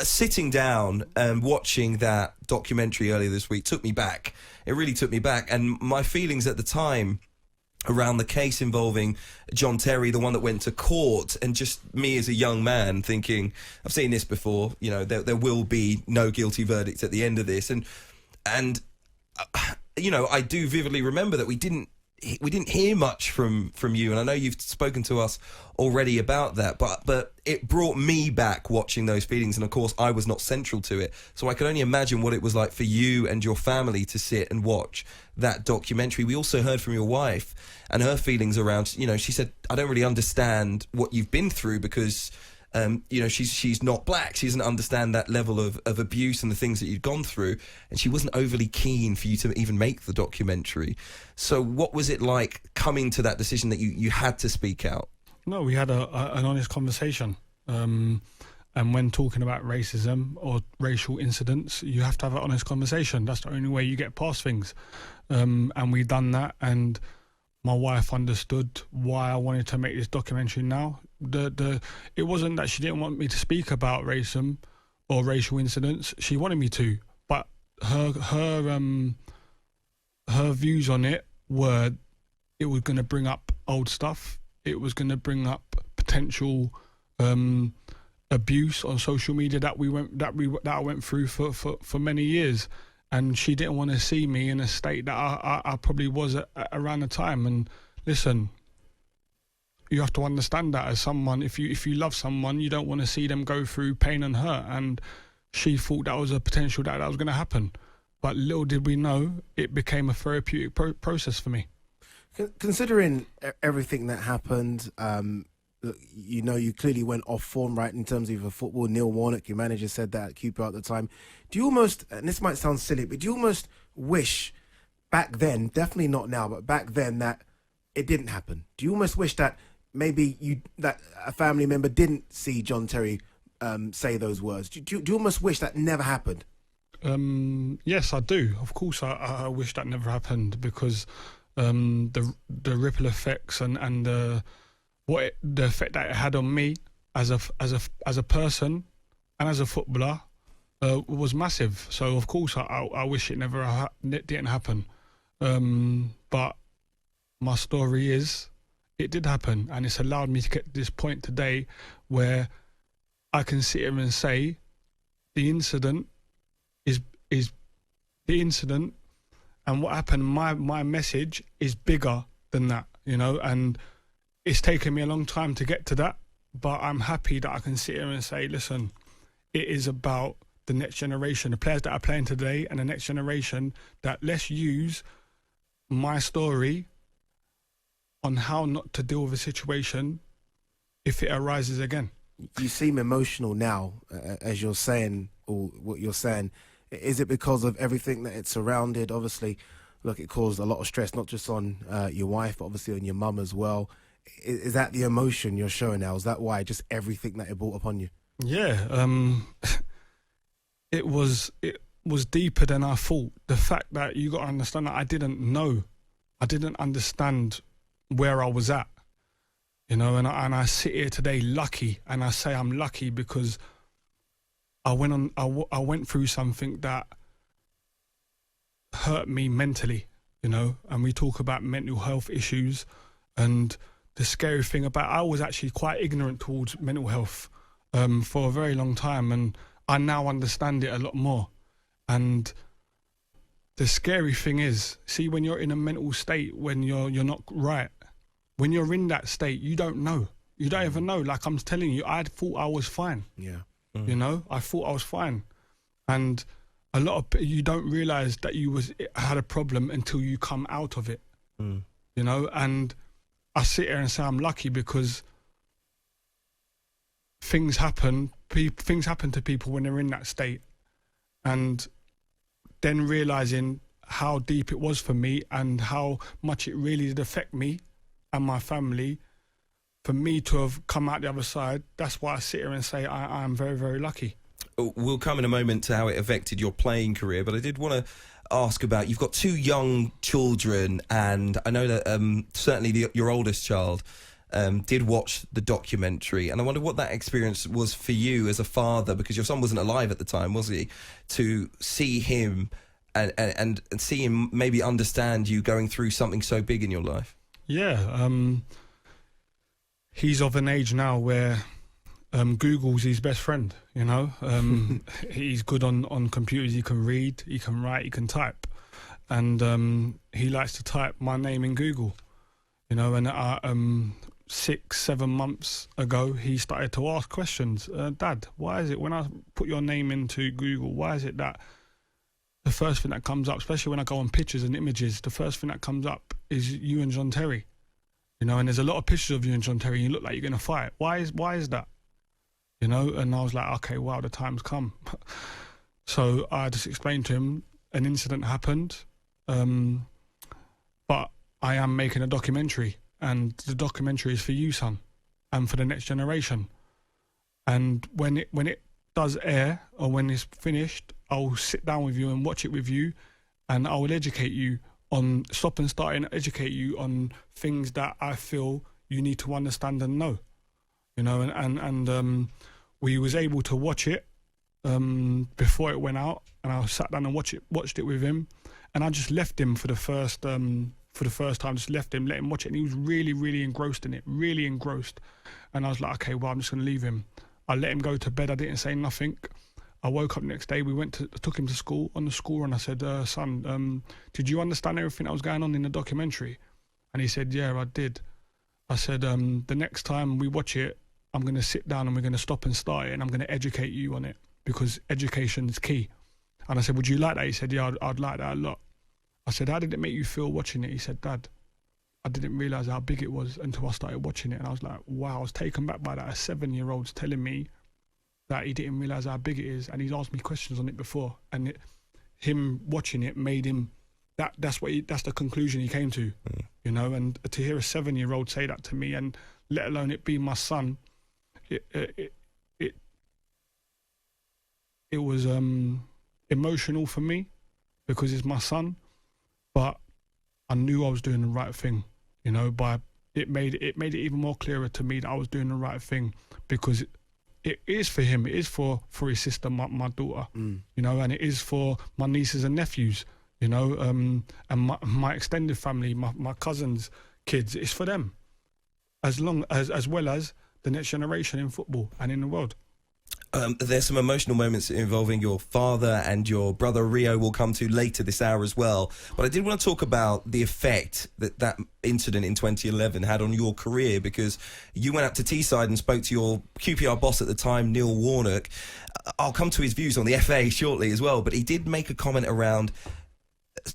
sitting down and watching that documentary earlier this week took me back. It really took me back. And my feelings at the time around the case involving John Terry, the one that went to court, and just me as a young man thinking, I've seen this before, you know, there will be no guilty verdict at the end of this. And you know, I do vividly remember that we didn't hear much from you, and I know you've spoken to us already about that, but it brought me back watching those feelings, and of course I was not central to it, so I could only imagine what it was like for you and your family to sit and watch that documentary. We also heard from your wife and her feelings around, you know, she said, I don't really understand what you've been through because you know, she's not black. She doesn't understand that level of abuse and the things that you've gone through. And she wasn't overly keen for you to even make the documentary. So what was it like coming to that decision that you had to speak out? No, we had an honest conversation. And when talking about racism or racial incidents, you have to have an honest conversation. That's the only way you get past things. And we've done that. And my wife understood why I wanted to make this documentary now. It wasn't that she didn't want me to speak about racism or racial incidents. She wanted me to, but her views on it were it was going to bring up old stuff. It was going to bring up potential abuse on social media that I went through for many years. And she didn't want to see me in a state that I probably was around the time. And listen, you have to understand that as someone, if you love someone, you don't want to see them go through pain and hurt. And she thought that was a potential that was going to happen. But little did we know, it became a therapeutic process for me. Considering everything that happened, you know, you clearly went off form, right, in terms of your football. Neil Warnock, your manager, said that at QPR at the time. Do you almost, and this might sound silly, but do you almost wish back then, definitely not now, but back then, that it didn't happen? Do you almost wish that maybe that a family member didn't see John Terry say those words? Do you almost wish that never happened? Yes, I do. Of course, I wish that never happened, because the ripple effects and the effect that it had on me as a person and as a footballer was massive. So of course I wish it didn't happen. But my story is, it did happen, and it's allowed me to get to this point today where I can sit here and say the incident is the incident, and what happened, my message is bigger than that, you know, and it's taken me a long time to get to that, but I'm happy that I can sit here and say, listen, it is about the next generation, the players that are playing today and the next generation, that let's use my story on how not to deal with a situation if it arises again. You seem emotional now, as you're saying, or what you're saying. Is it because of everything that it surrounded? Obviously, look, it caused a lot of stress, not just on your wife, but obviously on your mum as well. Is that the emotion you're showing now? Is that why, just everything that it brought upon you? Yeah, it was deeper than I thought. The fact that you got to understand that I didn't understand where I was at, you know, and I sit here today lucky, and I say I'm lucky because I went through something that hurt me mentally, you know, and we talk about mental health issues, and the scary thing about, I was actually quite ignorant towards mental health for a very long time, and I now understand it a lot more. And the scary thing is, see, when you're in a mental state, when you're not right, when you're in that state, you don't know. You don't even know. Like I'm telling you, I thought I was fine. Yeah. You know, I thought I was fine. And a lot of you don't realise that you had a problem until you come out of it. You know, and I sit here and say I'm lucky because things happen to people when they're in that state, and then realising how deep it was for me and how much it really did affect me and my family. For me to have come out the other side, that's why I sit here and say I am very, very lucky. We'll come in a moment to how it affected your playing career, but I did want to ask about, you've got 2 young children, and I know that certainly your oldest child did watch the documentary, and I wonder what that experience was for you as a father, because your son wasn't alive at the time, was he? To see him and see him maybe understand you going through something so big in your life. Yeah, he's of an age now where Google's his best friend, you know. He's good on computers. He can read, he can write, he can type, and he likes to type my name in Google, you know. And 6-7 months ago, he started to ask questions. Dad, why is it when I put your name into Google, why is it that the first thing that comes up, especially when I go on pictures and images, the first thing that comes up is you and John Terry, you know, and there's a lot of pictures of you and John Terry, and you look like you're going to fight. Why is that? You know, and I was like, okay, wow, the time's come. So I just explained to him an incident happened, but I am making a documentary, and the documentary is for you, son, and for the next generation. And when it does air, or when it's finished, I'll sit down with you and watch it with you, and I will educate you on, stop and start and educate you on things that I feel you need to understand and know. You know, and we was able to watch it before it went out, and I sat down and watched it with him, and I just left him for the first time. Just left him, let him watch it, and he was really, really engrossed in it, really engrossed. And I was like, okay, well, I'm just gonna leave him. I let him go to bed. I didn't say nothing. I woke up the next day. Took him to school. On the school run, I said, son, did you understand everything that was going on in the documentary? And he said, yeah, I did. I said, the next time we watch it, I'm going to sit down and we're going to stop and start it, and I'm going to educate you on it, because education is key. And I said, would you like that? He said, yeah, I'd like that a lot. I said, how did it make you feel watching it? He said, Dad, I didn't realise how big it was until I started watching it. And I was like, wow, I was taken back by that. A 7-year-old's telling me that he didn't realise how big it is, and he's asked me questions on it before. And him watching it made him, that's the conclusion he came to, you know. And to hear a 7-year-old say that to me, and let alone it be my son, it was emotional for me, because it's my son. But I knew I was doing the right thing, you know. By it made it even more clearer to me that I was doing the right thing, because it is for him, it is for his sister, my daughter, you know, and it is for my nieces and nephews, you know, and my extended family, my cousins' kids. It's for them, as well as the next generation in football and in the world. There's some emotional moments involving your father and your brother Rio we'll come to later this hour as well. But I did want to talk about the effect that incident in 2011 had on your career, because you went up to Teesside and spoke to your QPR boss at the time, Neil Warnock. I'll come to his views on the FA shortly as well, but he did make a comment around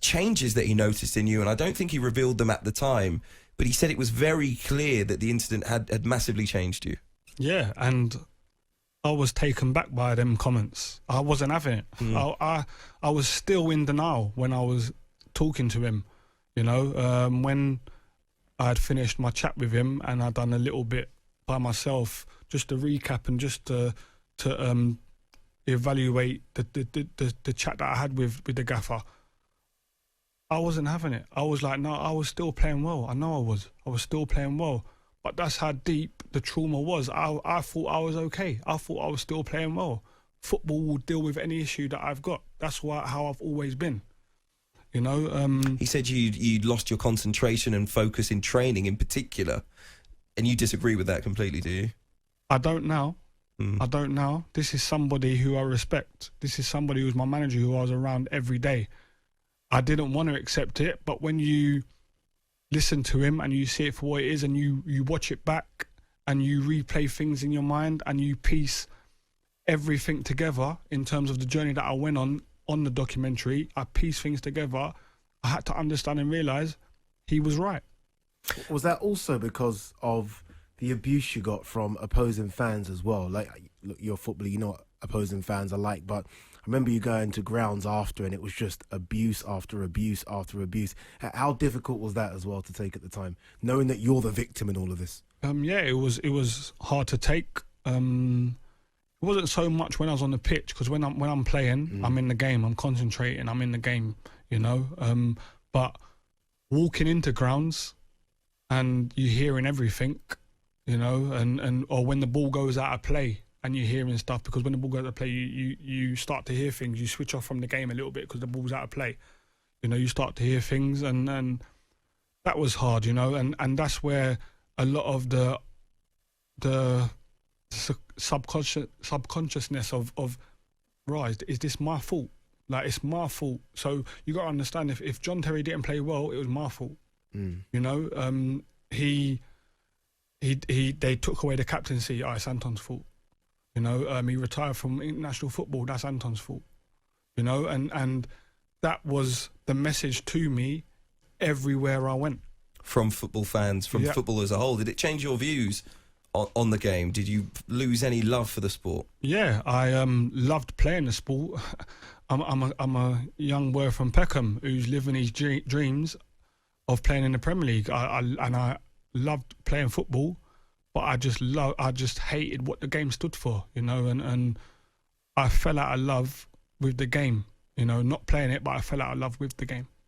changes that he noticed in you, and I don't think he revealed them at the time, but he said it was very clear that the incident had massively changed you. Yeah, and I was taken back by them comments. I wasn't having it. I was still in denial when I was talking to him, you know. When I had finished my chat with him and I'd done a little bit by myself, just to recap and just to evaluate the chat that I had with the gaffer, I wasn't having it. I was like, no, I was still playing well. I know I was still playing well. But that's how deep the trauma was. I thought I was okay. I thought I was still playing well. Football will deal with any issue that I've got. That's how I've always been. You know. He said you'd lost your concentration and focus in training, in particular, and you disagree with that completely, do you? I don't now. I don't now. This is somebody who I respect. This is somebody who's my manager, who I was around every day. I didn't want to accept it, but when you listen to him and you see it for what it is, and you watch it back and you replay things in your mind and you piece everything together in terms of the journey that I went on the documentary, I piece things together. I had to understand and realise he was right. Was that also because of the abuse you got from opposing fans as well? Like, look, you're a footballer, you know what opposing fans are like, but I remember you going to grounds after and it was just abuse after abuse after abuse. How difficult was that as well to take at the time, knowing that you're the victim in all of this? Yeah, it was hard to take. It wasn't so much when I was on the pitch, because when I'm playing, I'm in the game, I'm concentrating, I'm in the game, you know. But walking into grounds and you hearing everything, you know, and or when the ball goes out of play and you're hearing stuff, because when the ball goes out of play, you start to hear things. You switch off from the game a little bit because the ball's out of play. You know, you start to hear things, and that was hard, you know, and that's where a lot of the subconsciousness of right, is this my fault? Like, it's my fault. So you got to understand, if John Terry didn't play well, it was my fault. You know, they took away the captaincy. It's Anton's fault. You know, he retired from international football. That's Anton's fault. You know, and that was the message to me everywhere I went. From football fans, from football as a whole, did it change your views on the game? Did you lose any love for the sport? Yeah, I loved playing the sport. I'm a young boy from Peckham who's living his dreams of playing in the Premier League. I loved playing football, but I just hated what the game stood for, you know, and I fell out of love with the game, you know, not playing it, but I fell out of love with the game.